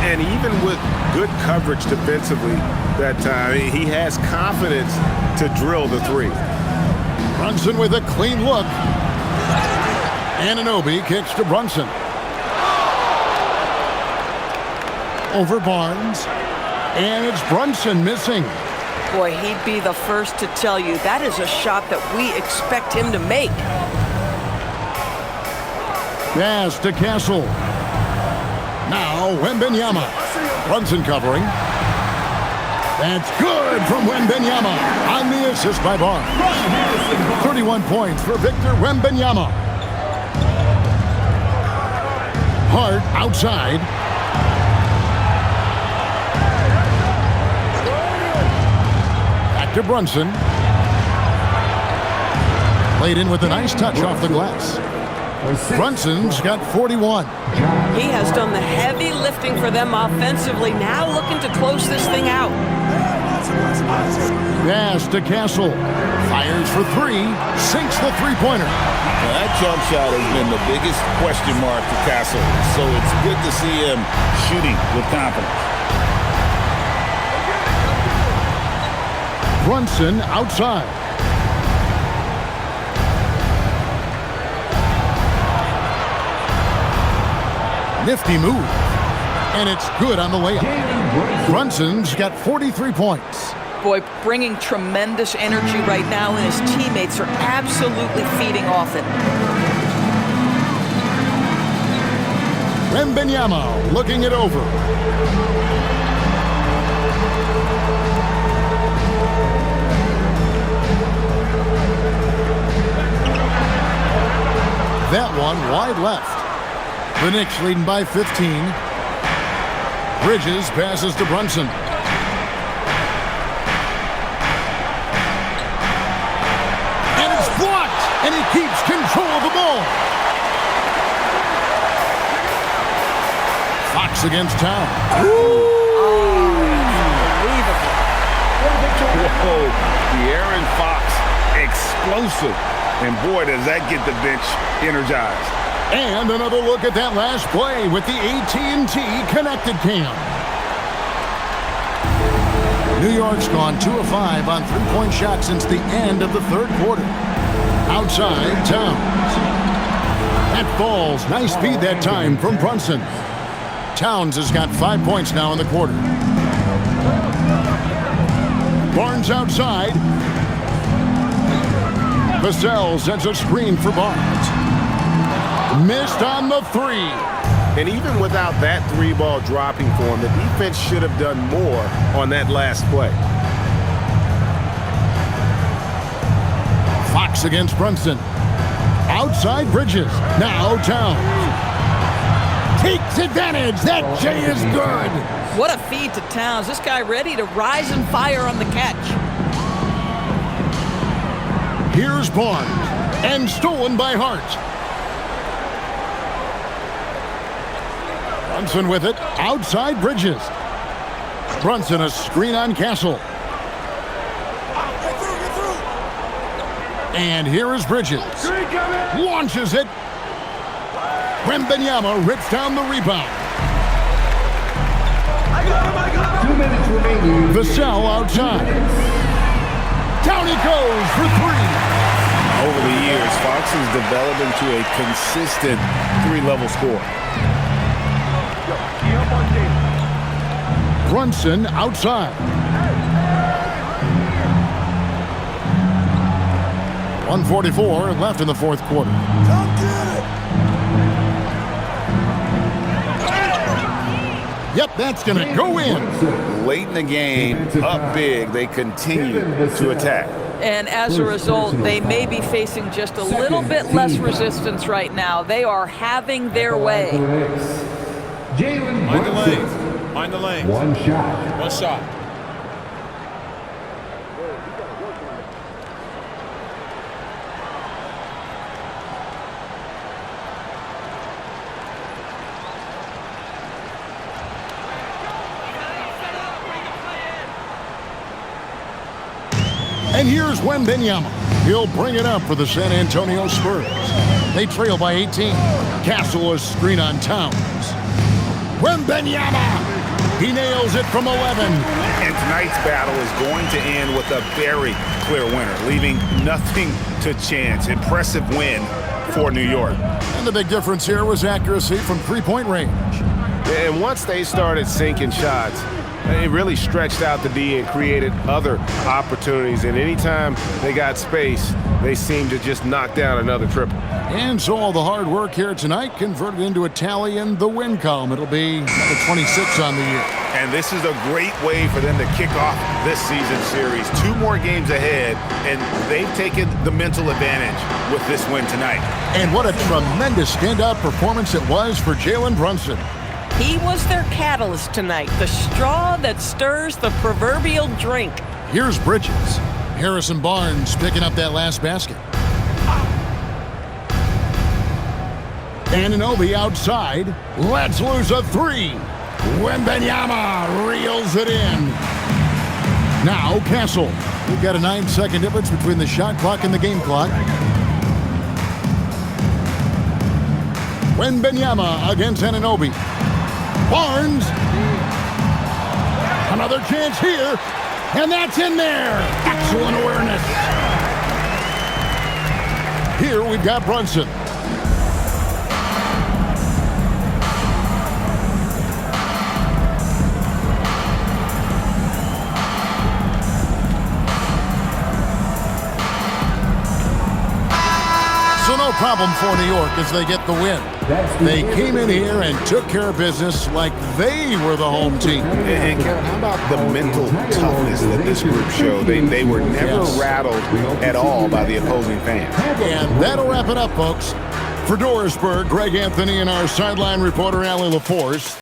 And even with good coverage defensively that time, he has confidence to drill the three. Brunson with a clean look. Anunoby kicks to Brunson. Over Barnes. And it's Brunson missing. Boy, he'd be the first to tell you that is a shot that we expect him to make. Pass to Castle. Now Wembanyama. Brunson covering. That's good from Wembanyama on the assist by Barnes. 31 points for Victor Wembanyama. Hart outside. Back to Brunson. Played in with a nice touch off the glass. Brunson's got 41. He has done the heavy lifting for them offensively, now looking to close this thing out. Pass to Castle. Fires for three. Sinks the three-pointer. Now that jump shot has been the biggest question mark for Castle, so it's good to see him shooting with confidence. Brunson outside. Nifty move. And it's good on the way up. Brunson's got 43 points. Boy, bringing tremendous energy right now, and his teammates are absolutely feeding off it. Wembanyama looking it over. That one wide left. The Knicks leading by 15. Bridges passes to Brunson. And it's blocked, and he keeps control of the ball. Fox against Town. Whoa, De'Aaron Fox, explosive. And boy, does that get the bench energized. And another look at that last play with the AT&T Connected Cam. New York's gone 2 of 5 on three-point shots since the end of the third quarter. Outside, Towns. That falls. Nice speed that time from Brunson. Towns has got 5 points now in the quarter. Barnes outside. Vassell sets a screen for Barnes. Missed on the three. And even without that three ball dropping for him, the defense should have done more on that last play. Fox against Brunson. Outside Bridges. Now Towns. Takes advantage. That J is good. What a feed to Towns. This guy ready to rise and fire on the catch. Here's Barnes. And stolen by Hart. Brunson with it. Outside Bridges. Brunson a screen on Castle. And here is Bridges. Launches it. Wembanyama rips down the rebound. 2 minutes remaining. Vassell outside. Down he goes for three. Over the years, Fox has developed into a consistent three-level scorer. Brunson outside. 1:44 left in the fourth quarter. Yep, that's going to go in. Late in the game, up big, they continue to attack. And as a result, they may be facing just a little bit less resistance right now. They are having their way. Jalen Brunson. Mind the lane. One shot. One shot. And here's Wembanyama. He'll bring it up for the San Antonio Spurs. They trail by 18. Castle a screen on Towns. Wembanyama! He nails it from 11. And tonight's battle is going to end with a very clear winner, leaving nothing to chance. Impressive win for New York. And the big difference here was accuracy from three-point range. And once they started sinking shots, it really stretched out the D and created other opportunities. And anytime they got space, they seemed to just knock down another triple. And so all the hard work here tonight converted into a tally in the win column. It'll be number 26 on the year. And this is a great way for them to kick off this season series. 2 more games ahead, and they've taken the mental advantage with this win tonight. And what a tremendous standout performance it was for Jalen Brunson. He was their catalyst tonight, the straw that stirs the proverbial drink. Here's Bridges. Harrison Barnes picking up that last basket. Anunoby outside. Let's lose a three. Wembanyama reels it in. Now Castle. We've got a 9-second difference between the shot clock and the game clock. Wembanyama against Anunoby. Barnes. Another chance here. And that's in there. Excellent awareness. Here we've got Brunson. So no problem for New York as they get the win. They came in here and took care of business like they were the home team. And Kevin, how about the mental toughness that this group showed? They were never rattled at all by the opposing fans. And that'll wrap it up, folks. For Dorisburg, Greg Anthony and our sideline reporter, Allie LaForce.